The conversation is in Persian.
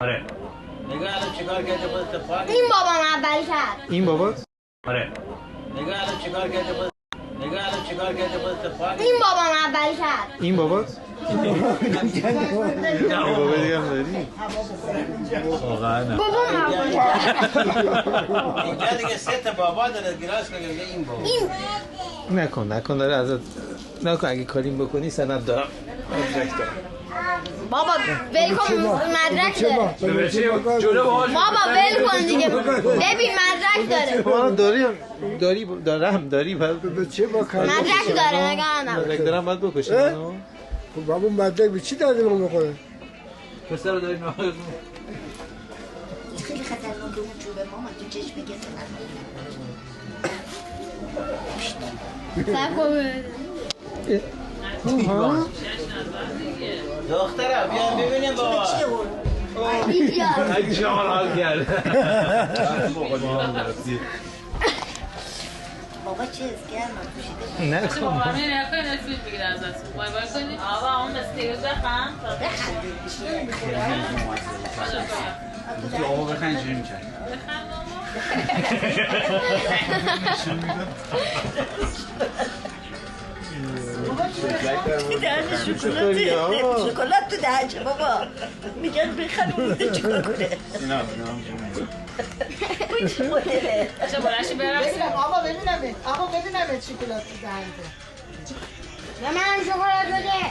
آره. نگاه الان چیکار کرده بود پاک؟ این بابام اول کرد. این بابا؟ آره. نگاه الان چیکار کرده بود؟ نگاه الان چیکار کرده بود پاک؟ این بابام اول کرد. این بابا؟ این بابا دیگه هم داری؟ واقعا نه. بابام اول کرد. اینجا دیگه سه تا بابا داره گیلاس میگه این بابا. نکن داره ازت نکن اگه کاریم بکنی سند دارم مدرک دارم بابا ول کن مدرک داره. بابا ول کن دیگه. ببین مدرک داره. بابا داری به چه با کار مدرک داره نگاه مدرک دارم باید بکشیم خب بابا مدرک به چی دادی ما بخوره پسر رو داریم خیلی خطرناکه اون چوبه ماما تو چشم کسی دختره بیان ببینیم بابا. اگه شما حال کرد بابا چه گرمه پوشیده نکن بابا همین نکنی نفید بگیره ازتون بای بای کنی آقا اون مستیروز بخم تو آقا بخنی چه میشه؟ بخم شکلات تو دهنش بابا میگن بخن اون بوده چیکار کنه اینا اون چه مدله چه برشی برقصی آقا ببینم شکلات تو دهنته به من شکلات بده.